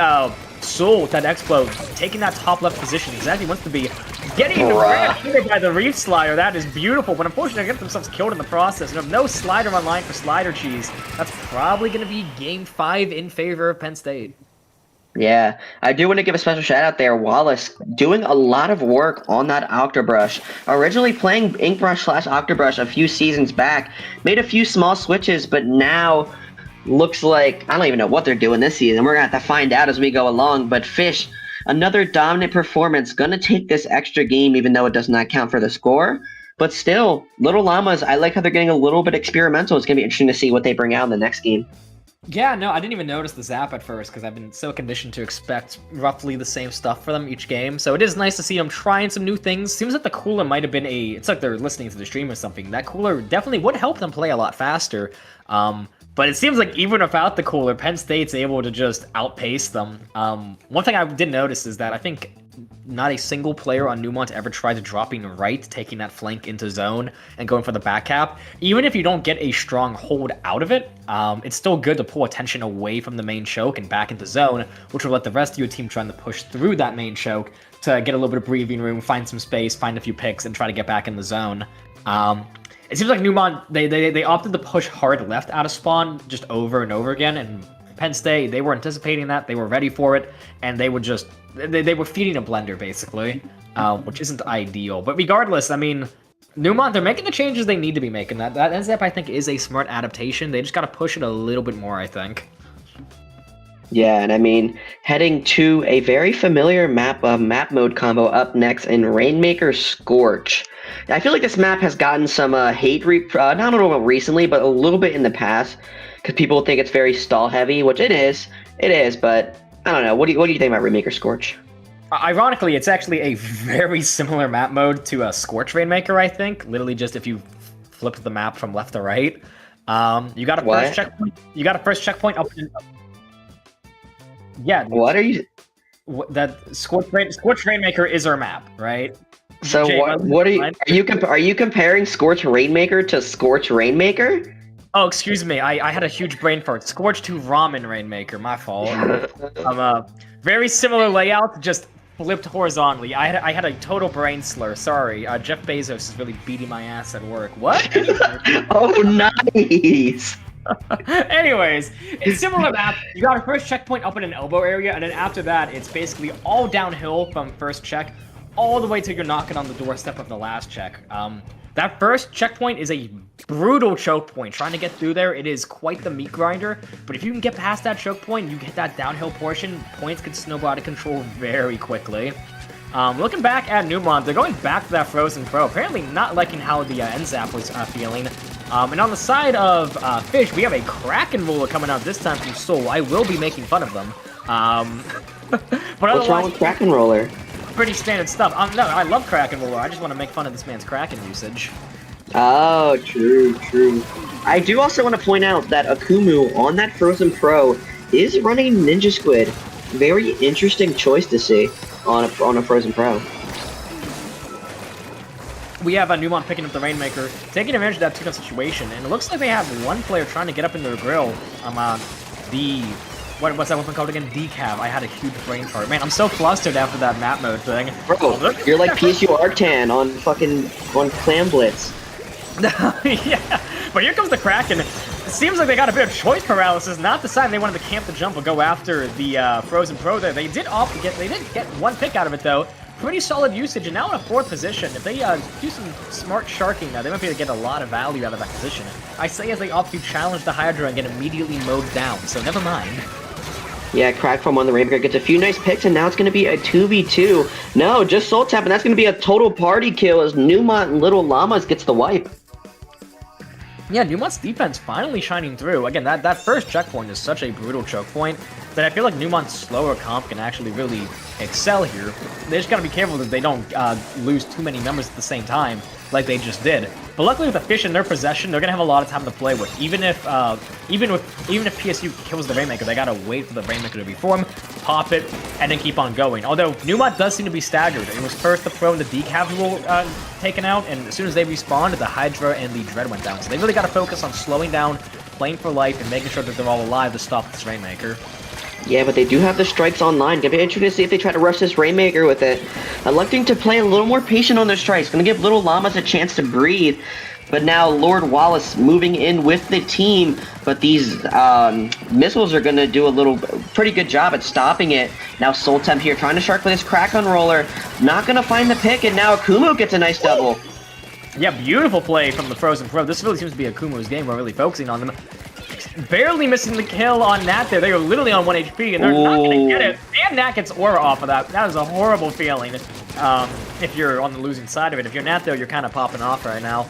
Soul with that Explode, taking that top left position, exactly wants to be getting ran by the Reef Slider. That is beautiful, but unfortunately, they get themselves killed in the process. And no Slider online for Slider Cheese. That's probably going to be Game 5 in favor of Penn State. Yeah, I do want to give a special shout out there. Wallace doing a lot of work on that Octobrush. Originally playing Inkbrush / Octobrush a few seasons back, made a few small switches, but now looks like I don't even know what they're doing this season. We're gonna have to find out as we go along. But Fish, another dominant performance, gonna take this extra game, even though it does not count for the score. But still, Little Llamas, I like how they're getting a little bit experimental. It's gonna be interesting to see what they bring out in the next game. Yeah, no, I didn't even notice the zap at first because I've been so conditioned to expect roughly the same stuff for them each game. So it is nice to see them trying some new things. Seems like the cooler might have been it's like they're listening to the stream or something. That cooler definitely would help them play a lot faster. But it seems like even without the cooler, Penn State's able to just outpace them. One thing I did notice is that I think not a single player on Neumont ever tried to dropping right, taking that flank into zone and going for the back cap. Even if you don't get a strong hold out of it, it's still good to pull attention away from the main choke and back into zone, which will let the rest of your team trying to push through that main choke to get a little bit of breathing room, find some space, find a few picks, and try to get back in the zone. It seems like Neumont, they opted to push hard left out of spawn just over and over again, and Penn State, they were anticipating that, they were ready for it, and they were just, they were feeding a blender, basically, which isn't ideal. But regardless, I mean, Neumont, they're making the changes they need to be making. That NZAP, I think, is a smart adaptation. They just got to push it a little bit more, I think. Yeah, and I mean, heading to a very familiar map mode combo up next in Rainmaker Scorch. I feel like this map has gotten some hate, not a little recently, but a little bit in the past, because people think it's very stall heavy, which it is, but I don't know. What do you think about Rainmaker Scorch? Ironically, it's actually a very similar map mode to a Scorch Rainmaker, I think. Literally just if you flip the map from left to right. You got a first checkpoint. You got a first checkpoint up and up. Yeah. What are you? That Scorch Rainmaker is our map, right? So what are you comparing Scorch Rainmaker to Scorch Rainmaker? Oh, excuse me. I had a huge brain fart. Scorch to Ramen Rainmaker. My fault. Very similar layout, just flipped horizontally. I had a total brain slur. Sorry. Jeff Bezos is really beating my ass at work. What? Oh, nice. Anyways, it's similar map. You got a first checkpoint up in an elbow area, and then after that, it's basically all downhill from first check all the way till you're knocking on the doorstep of the last check. That first checkpoint is a brutal choke point. Trying to get through there, it is quite the meat grinder. But if you can get past that choke point, you get that downhill portion, points could snowball out of control very quickly. Looking back at Neumont, they're going back to that Frozen Pro. Apparently not liking how the NZAP was feeling. And on the side of Fish, we have a Kraken Roller coming out this time from Soul. I will be making fun of them. But what's wrong with Kraken Roller? Pretty standard stuff. No, I love Kraken Roller. I just want to make fun of this man's Kraken usage. Oh, true. I do also want to point out that Akumu on that Frozen Pro is running Ninja Squid. Very interesting choice to see on a Frozen Pro. We have Neumont picking up the Rainmaker, taking advantage of that 2-down situation, and it looks like they have one player trying to get up in their grill. What's that weapon called again? Decav. I had a huge brain fart. Man, I'm so flustered after that map mode thing. Bro, you're like PSU Arctan on Clam Blitz. Yeah, but here comes the Kraken. It seems like they got a bit of choice paralysis. Not deciding they wanted to camp the jump or go after the Frozen Pro there. They did get one pick out of it though. Pretty solid usage, and now in a 4th position. If they do some smart sharking now, they might be able to get a lot of value out of that position. I say as they opt to challenge the Hydra and get immediately mowed down, so never mind. Yeah, Crack from on the Rainmaker gets a few nice picks, and now it's going to be a 2v2. No, just Soul Tap, and that's going to be a total party kill as Neumont and Little Llamas gets the wipe. Yeah, Neumont's defense finally shining through. Again, that first checkpoint is such a brutal choke point that I feel like Neumont's slower comp can actually really excel here. They just gotta be careful that they don't lose too many members at the same time, like they just did. But luckily with the Fish in their possession, they're gonna have a lot of time to play with. Even if PSU kills the Rainmaker, they gotta wait for the Rainmaker to reform, pop it, and then keep on going. Although Neumont does seem to be staggered. It was first the Pro and the Decav rule taken out, and as soon as they respawned, the Hydra and the Dread went down. So they really gotta focus on slowing down, playing for life, and making sure that they're all alive to stop this Rainmaker. Yeah, but they do have the strikes online. Gonna be interesting to see if they try to rush this Rainmaker with it. Electing to play a little more patient on their strikes. Gonna give little Llamas a chance to breathe. But now Lord Wallace moving in with the team. But these missiles are gonna do a pretty good job at stopping it. Now Soltem here trying to shark with his crack on roller. Not gonna find the pick, and now Akumu gets a nice double. Yeah, beautiful play from the Frozen Pro. This really seems to be Akumu's game. We're really focusing on them. Barely missing the kill on Nat there. They were literally on 1 HP, and they're not going to get it. And Nat gets aura off of that. That is a horrible feeling if you're on the losing side of it. If you're Nat, though, you're kind of popping off right now.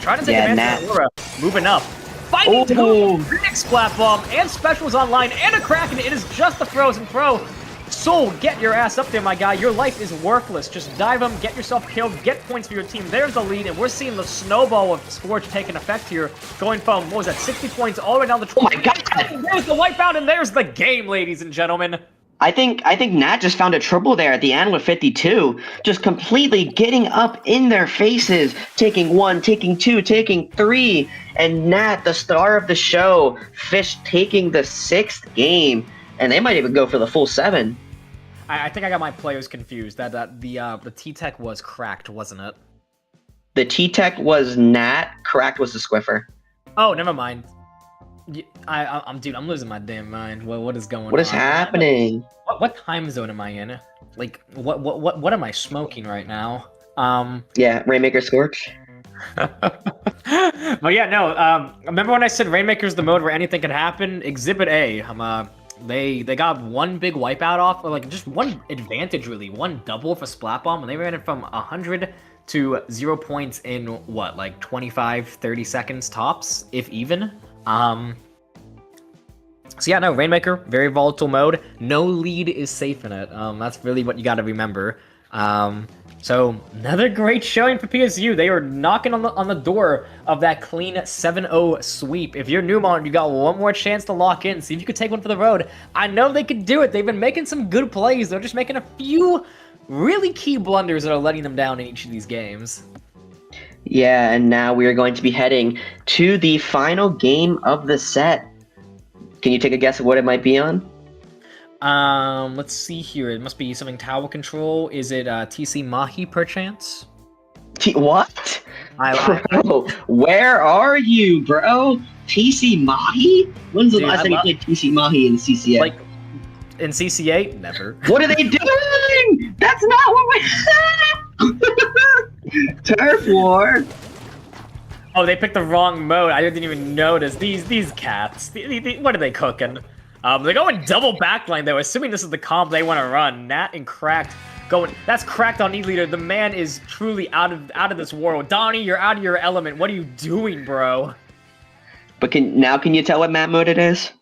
Trying to take advantage of the aura. Moving up. Fighting two big Splat Bomb and specials online and a Kraken. It is just the Frozen Pro. Soul, get your ass up there, my guy. Your life is worthless. Just dive him, get yourself killed, get points for your team. There's the lead, and we're seeing the snowball of Scorch taking effect here. Going from, what was that, 60 points all the way down to 20. Oh my god! There's the wipeout, and there's the game, ladies and gentlemen. I think Nat just found a triple there at the end with 52. Just completely getting up in their faces. Taking 1, taking 2, taking 3. And Nat, the star of the show, Fish taking the 6th game. And they might even go for the full 7. I think I got my players confused. The T-Tech was cracked, wasn't it? The T-Tech was Nat, cracked was the Squiffer. Oh, never mind. I'm losing my damn mind. What is going on? What is happening? What time zone am I in? Like, what am I smoking right now? Yeah, Rainmaker Scorch. But yeah, no. Remember when I said Rainmaker's the mode where anything can happen? Exhibit A. They got one big wipeout off, or like just one advantage really, one double for Splat Bomb, and they ran it from 100 to 0 points in what, like 25, 30 seconds tops, if even. So yeah, no, Rainmaker, very volatile mode. No lead is safe in it. That's really what you got to remember. So another great showing for PSU. They are knocking on the door of that clean 7-0 sweep. If you're Neumont, you got one more chance to lock in. See if you could take one for the road. I know they could do it. They've been making some good plays. They're just making a few really key blunders that are letting them down in each of these games. Yeah, and now we are going to be heading to the final game of the set. Can you take a guess of what it might be on? Let's see here. It must be something tower control. Is it TC Mahi perchance? What? Bro, where are you, bro? TC Mahi? When's the last time you played TC Mahi in CCA? Like, in CCA? Never. What are they doing? That's not what we Turf War. Oh, they picked the wrong mode. I didn't even notice. These cats. What are they cooking? They're going double backline though, assuming this is the comp they want to run. Nat and Cracked going. That's Cracked on E-Leader. The man is truly out of this world. Donnie, you're out of your element. What are you doing, bro? But can you tell what map mode it is?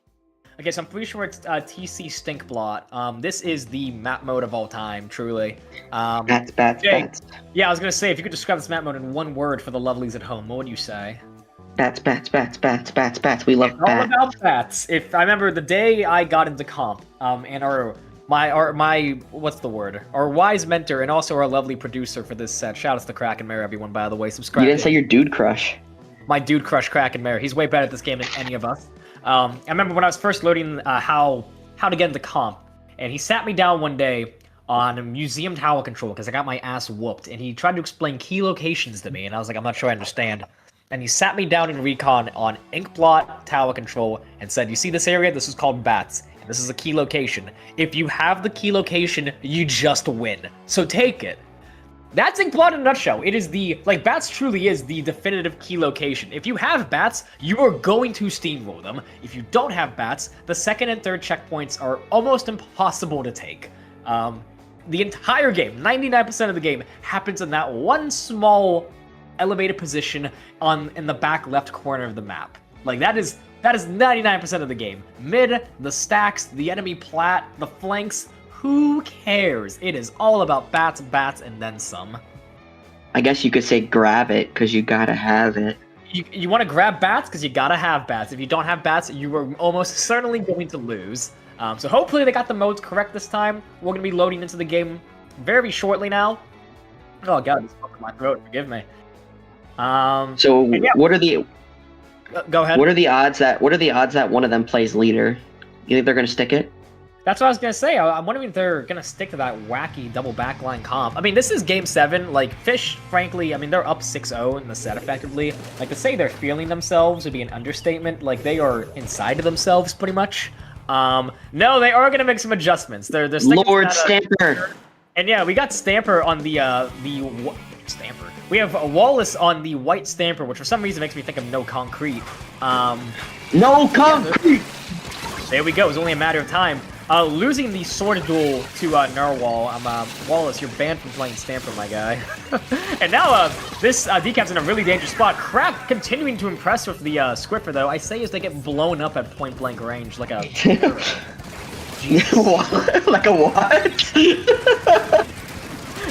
Okay, so I'm pretty sure it's TC Stinkblot. This is the map mode of all time, truly. Bats. Yeah, I was gonna say if you could describe this map mode in one word for the lovelies at home, what would you say? Bats. We love bats. All about bats. If I remember the day I got into comp, and my what's the word? Our wise mentor and also our lovely producer for this set. Shout out to Crack and Mare, everyone, by the way. Subscribe. You didn't say your dude crush. My dude crush, Crack and Mare. He's way better at this game than any of us. I remember when I was first learning how to get into comp, and he sat me down one day on museum tower control because I got my ass whooped, and he tried to explain key locations to me, and I was like, I'm not sure I understand. And he sat me down in recon on Inkblot tower control and said, you see this area? This is called bats. And this is a key location. If you have the key location, you just win. So take it. That's Inkblot in a nutshell. It is bats truly is the definitive key location. If you have bats, you are going to steamroll them. If you don't have bats, the second and third checkpoints are almost impossible to take. The entire game, 99% of the game, happens in that one small elevated position in the back left corner of the map. Like that is 99% of the game. Mid, the stacks, the enemy plat, the flanks, who cares? It is all about bats, and then some. I guess you could say grab it, because you gotta have it. You want to grab bats, because you gotta have bats. If you don't have bats, you are almost certainly going to lose. So hopefully they got the modes correct this time. We're going to be loading into the game very shortly now. Oh god, it's fucking my throat, forgive me. Yeah. What are the Go ahead. What are the odds that one of them plays leader? You think they're going to stick it? That's what I was going to say. I'm wondering if they're going to stick to that wacky double backline comp. I mean, this is Game 7. Like, Fish, frankly, I mean, they're up 6-0 in the set, effectively. Like, to say they're feeling themselves would be an understatement. Like, they are inside of themselves, pretty much. No, they are going to make some adjustments. They're Lord Stamper. And yeah, we got Stamper on the Stamper. We have Wallace on the white Stamper, which for some reason makes me think of No Concrete. No Concrete! There we go. It was only a matter of time. Losing the sword duel to Narwhal. Wallace, you're banned from playing Stamper, my guy. And now this Decap's in a really dangerous spot. Crack continuing to impress with the Squiffer, though. I say as they get blown up at point-blank range like a... Like a what?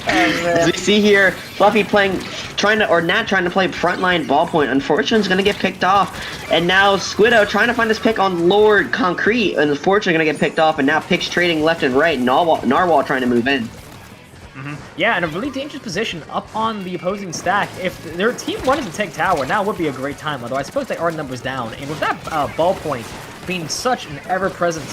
As we see here, Fluffy Nat trying to play frontline ballpoint. Unfortunately, is going to get picked off. And now Squiddo trying to find this pick on Lord Concrete. And unfortunately going to get picked off. And now picks trading left and right. Narwhal trying to move in. Yeah, in a really dangerous position up on the opposing stack. If their team wanted to take tower, now would be a great time. Although I suppose they are numbers down. And with that ballpoint being such an ever-present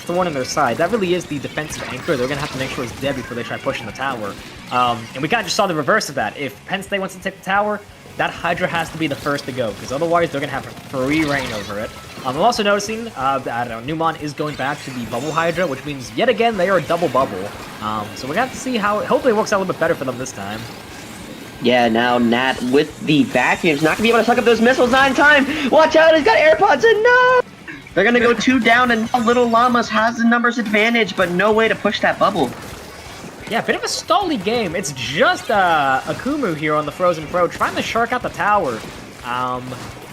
thorn in their side, that really is the defensive anchor. They're going to have to make sure it's dead before they try pushing the tower. And we kind of just saw the reverse of that. If Penn State wants to take the tower, that Hydra has to be the first to go, because otherwise they're going to have free reign over it. I'm also noticing that Neumont is going back to the bubble Hydra, which means yet again they are a double bubble. So we're going to have to see how hopefully it works out a little bit better for them this time. Yeah, now Nat with the vacuum's not going to be able to suck up those missiles not in time. Watch out, he's got AirPods in. No! They're going to go 2 down, and Little Llamas has the numbers advantage, but no way to push that bubble. Yeah, a bit of a stally game. It's just Akumu here on the Frozen Pro trying to shark out the tower.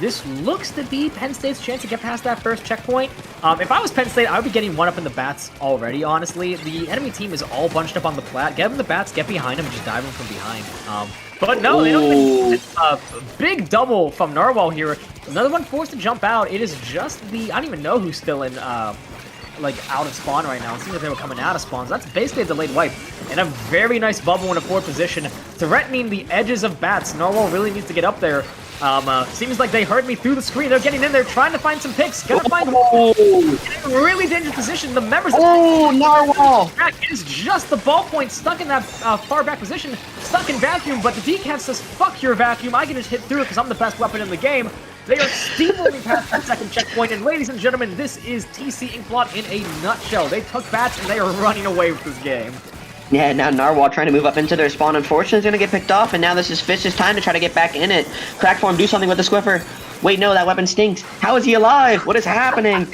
This looks to be Penn State's chance to get past that first checkpoint. If I was Penn State, I would be getting one up in the bats already, honestly. The enemy team is all bunched up on the plat. Get them the bats, get behind them, and just dive them from behind. But no, they don't even... big double from Narwhal here. Another one forced to jump out. It is just the... I don't even know who's still in... like out of spawn right now. It seems like they were coming out of spawn. So that's basically a delayed wipe. And a very nice bubble in a forward position, threatening the edges of bats. Narwhal really needs to get up there. Seems like they heard me through the screen. They're getting in there, trying to find some picks. Gonna find in a really dangerous position. The members of Narwhal! It is just the ballpoint stuck in that far back position, stuck in vacuum, but the decaf says, fuck your vacuum. I can just hit through it because I'm the best weapon in the game. They are steamrolling past that second checkpoint, and ladies and gentlemen, this is TC Inkblot in a nutshell. They took bats, and they are running away with this game. Yeah, now Narwhal trying to move up into their spawn. Unfortunately, is going to get picked off, and now this is Fish's time to try to get back in it. Crackform, do something with the Squiffer. Wait, no, that weapon stinks. How is he alive? What is happening?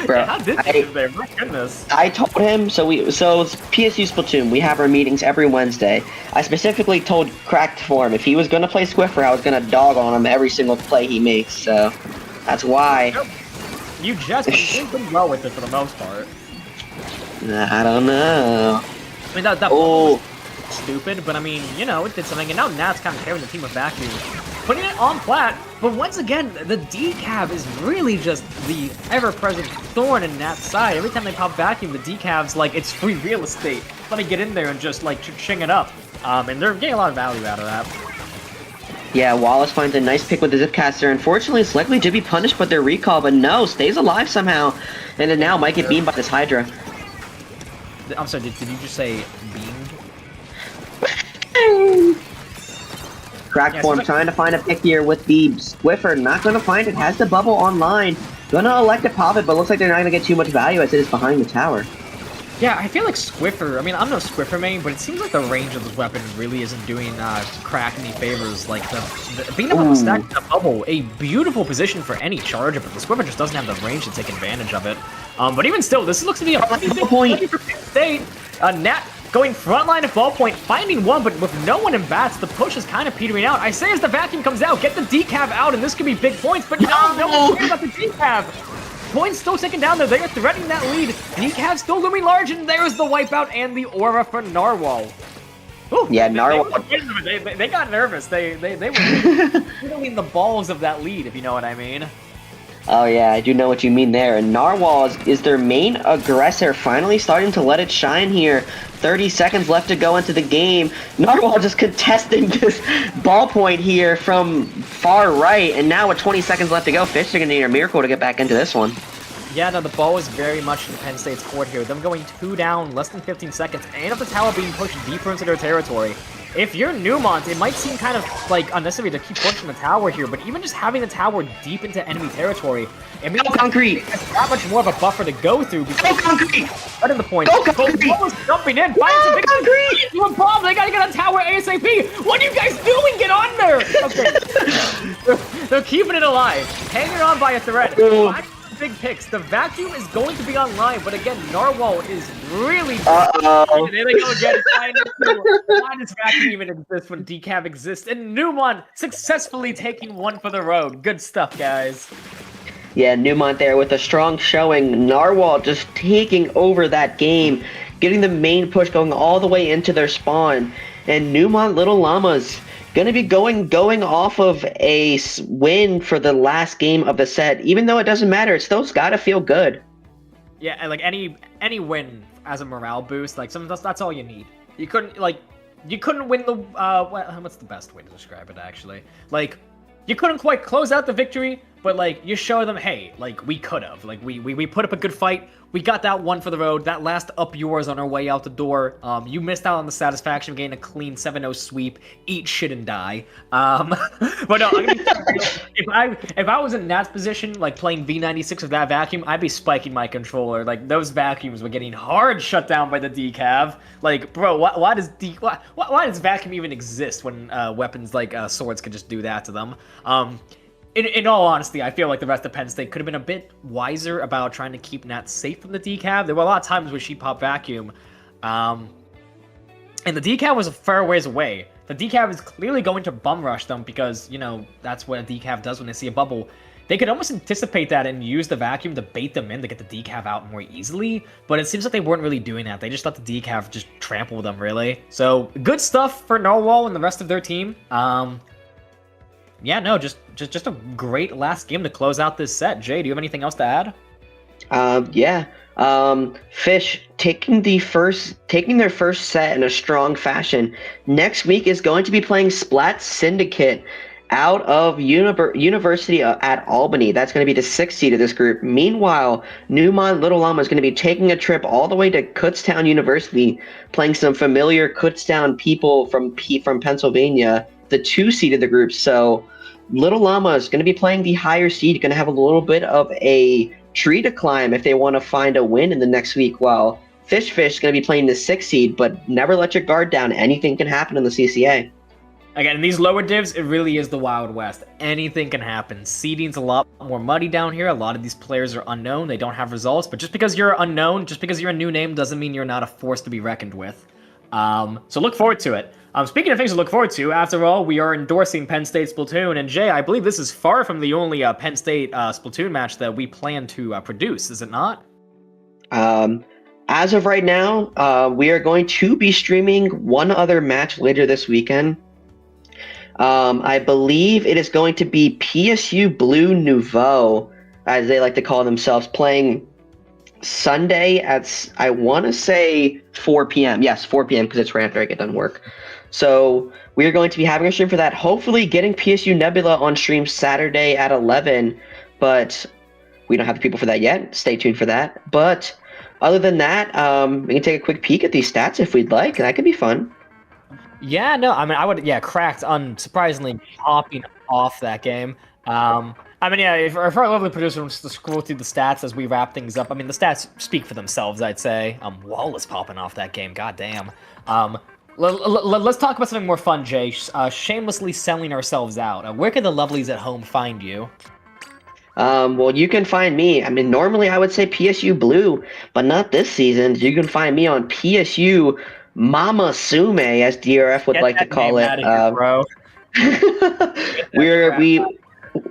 Bro, how did they get there? My goodness. I told him, so PSU Splatoon, we have our meetings every Wednesday. I specifically told Crackform if he was going to play Squiffer, I was going to dog on him every single play he makes, so that's why. You just been pretty well with it for the most part. I don't know. I mean, that was stupid, but I mean, you know, it did something, and now Nat's kind of carrying the team with vacuum. Putting it on flat, but once again, the decab is really just the ever-present thorn in Nat's side. Every time they pop vacuum, the decab's like, it's free real estate. Let me get in there and just, like, ching it up. And they're getting a lot of value out of that. Yeah, Wallace finds a nice pick with the Zipcaster. Unfortunately, it's likely to be punished by their recall, but no, stays alive somehow. And then now might get beamed by this Hydra. I'm sorry, did you just say beamed? Crackform trying to find a pick here with the Squiffer. Not going to find it. Has the bubble online. Gonna elect to pop it, but looks like they're not going to get too much value as it is behind the tower. Yeah, I feel like Squiffer, I mean, I'm no Squiffer main, but it seems like the range of this weapon really isn't doing Crack any favors. Like, being up on the stack of the bubble, a beautiful position for any charge, but the Squiffer just doesn't have the range to take advantage of it. But even still, this looks to be a pretty big point for Penn State. Nat going frontline at ballpoint, finding one, but with no one in bats, the push is kind of petering out. I say as the vacuum comes out, get the decab out, and this could be big points, but no one cares about the decab. Points still taken down there. They are threatening that lead. Decaf still looming large, and there's the wipeout and the aura for Narwhal. Ooh, yeah, Narwhal. They got nervous. They were feeling the balls of that lead, if you know what I mean. Oh yeah, I do know what you mean there. And Narwhal is their main aggressor, finally starting to let it shine here. 30 seconds left to go into the game. Narwhal just contesting this ballpoint here from far right, and now with 20 seconds left to go, Fish are going to need a miracle to get back into this one. Yeah, no, the ball is very much in Penn State's court here. Them going 2 down, less than 15 seconds, and up the tower being pushed deeper into their territory. If you're Neumont, it might seem kind of, like, unnecessary to keep pushing the tower here, but even just having the tower deep into enemy territory, it means Concrete! there's not much more of a buffer to go through. Go Concrete! Right in the point. Go Concrete! But jumping in, finding some big Concrete! Doing bomb, they gotta get on tower ASAP! What are you guys doing? Get on there! Okay. They're keeping it alive, hanging on by a thread. Big picks. The vacuum is going to be online, but again, Narwhal is really. Uh-oh. There they go again. Why does vacuum even exist when decaf exists? And Neumont successfully taking one for the road. Good stuff, guys. Yeah, Neumont there with a strong showing. Narwhal just taking over that game, getting the main push going all the way into their spawn. And Neumont Little Llamas going to be going off of a win for the last game of the set. Even though it doesn't matter, it's still got to feel good. Yeah, and like any win as a morale boost, like that's all you need. You couldn't win the what's the best way to describe it actually? Like you couldn't quite close out the victory, but like you show them, hey, like we could have, like we put up a good fight. We got that one for the road. That last up yours on our way out the door. You missed out on the satisfaction of getting a clean 7-0 sweep. Eat shit and die. But no, I'm gonna be if I was in Nat's position, like playing V96 with that vacuum, I'd be spiking my controller. Like those vacuums were getting hard shut down by the decav. Like, bro, why does vacuum even exist when weapons like swords could just do that to them? In all honesty, I feel like the rest of Penn State could have been a bit wiser about trying to keep Nat safe from the decav. There were a lot of times where she popped vacuum, and the decav was a fair ways away. The decav is clearly going to bum rush them because, you know, that's what a decav does when they see a bubble. They could almost anticipate that and use the vacuum to bait them in to get the decav out more easily, but it seems like they weren't really doing that. They just let the decav just trample them, really. So, good stuff for Narwhal and the rest of their team. Yeah, no, just a great last game to close out this set. Jay, do you have anything else to add? Yeah. Fish taking their first set in a strong fashion. Next week is going to be playing Splat Syndicate out of University at Albany. That's going to be the 6th seed of this group. Meanwhile, Neumont Little Llama is going to be taking a trip all the way to Kutztown University, playing some familiar Kutztown people from Pennsylvania, the 2 seed of the group. So Little Llama is going to be playing the higher seed, going to have a little bit of a tree to climb if they want to find a win in the next week, while Fish is going to be playing the 6th seed, but never let your guard down. Anything can happen in the CCA. Again, in these lower divs, it really is the Wild West. Anything can happen. Seeding's a lot more muddy down here. A lot of these players are unknown. They don't have results, but just because you're unknown, just because you're a new name, doesn't mean you're not a force to be reckoned with. So look forward to it. Speaking of things to look forward to, after all, we are endorsing Penn State Splatoon, and Jay, I believe this is far from the only Penn State Splatoon match that we plan to produce, is it not? As of right now, we are going to be streaming one other match later this weekend. I believe it is going to be PSU Blue Nouveau, as they like to call themselves, playing Sunday at, I want to say 4 p.m. Yes, 4 p.m. because it's right after I get done work. So we are going to be having a stream for that. Hopefully getting PSU Nebula on stream Saturday at 11, but we don't have the people for that yet. Stay tuned for that. But other than that, we can take a quick peek at these stats if we'd like. That could be fun. Yeah, no, I mean, I would, yeah, cracked, unsurprisingly popping off that game. I mean, yeah, if our lovely producer wants to scroll through the stats as we wrap things up, I mean, the stats speak for themselves, I'd say. Wallace popping off that game, goddamn. Let's talk about something more fun, Jay. Shamelessly selling ourselves out. Where can the lovelies at home find you? Well, you can find me. I mean, normally I would say PSU Blue, but not this season. You can find me on PSU Mama Sume, as DRF would like to call it. Bro.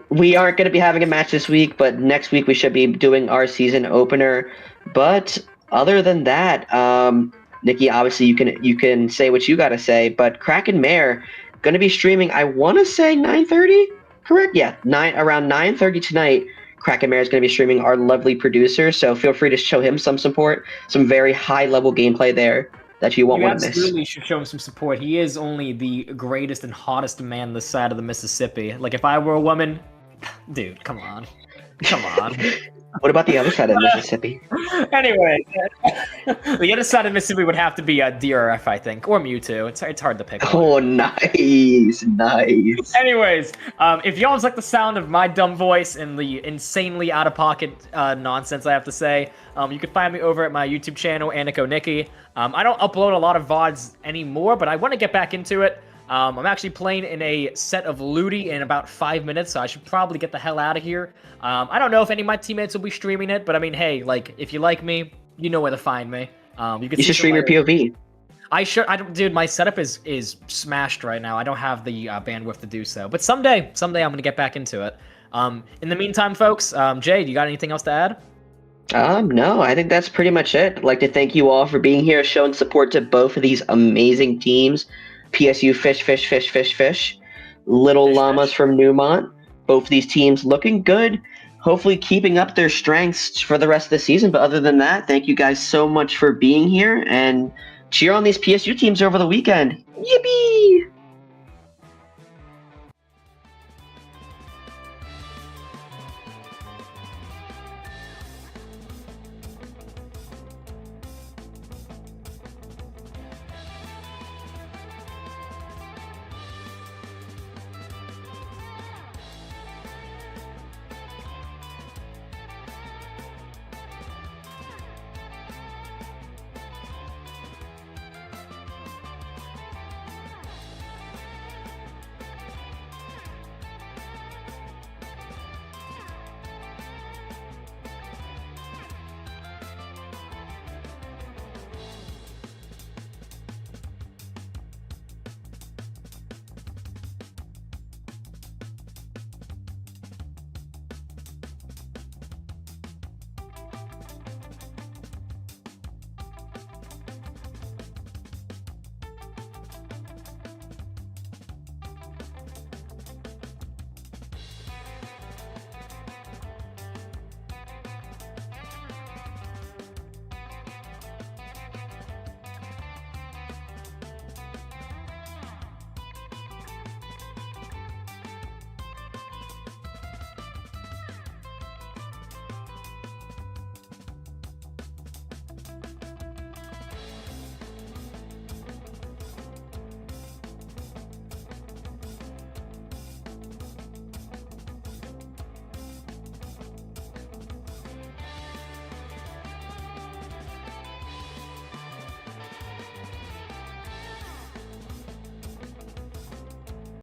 We aren't going to be having a match this week, but next week we should be doing our season opener. But other than that, Nikki, obviously you can say what you got to say, but Kraken Mare going to be streaming, I want to say 9:30, correct? Yeah, around 9:30 tonight. Kraken Mare is going to be streaming, our lovely producer, so feel free to show him some support, some very high-level gameplay there that you won't want to miss. You absolutely should show him some support. He is only the greatest and hottest man this side of the Mississippi. Like, if I were a woman, dude, come on. Come on. What about the other side of Mississippi? Anyway, the other side of Mississippi would have to be DRF, I think, or Mewtwo. It's hard to pick one. Oh, nice. Anyways, if y'all like the sound of my dumb voice and the insanely out-of-pocket nonsense I have to say, you can find me over at my YouTube channel, Nikki. I don't upload a lot of VODs anymore, but I want to get back into it. I'm actually playing in a set of Ludi in about 5 minutes, so I should probably get the hell out of here. I don't know if any of my teammates will be streaming it, but I mean, hey, like, if you like me, you know where to find me. You should stream your POV. I don't, dude. My setup is smashed right now. I don't have the bandwidth to do so. But someday I'm gonna get back into it. In the meantime, folks, Jay, do you got anything else to add? No, I think that's pretty much it. I'd like to thank you all for being here, showing support to both of these amazing teams. PSU Fish, Little Llamas from Neumont. Both of these teams looking good. Hopefully keeping up their strengths for the rest of the season. But other than that, thank you guys so much for being here, and cheer on these PSU teams over the weekend. Yippee!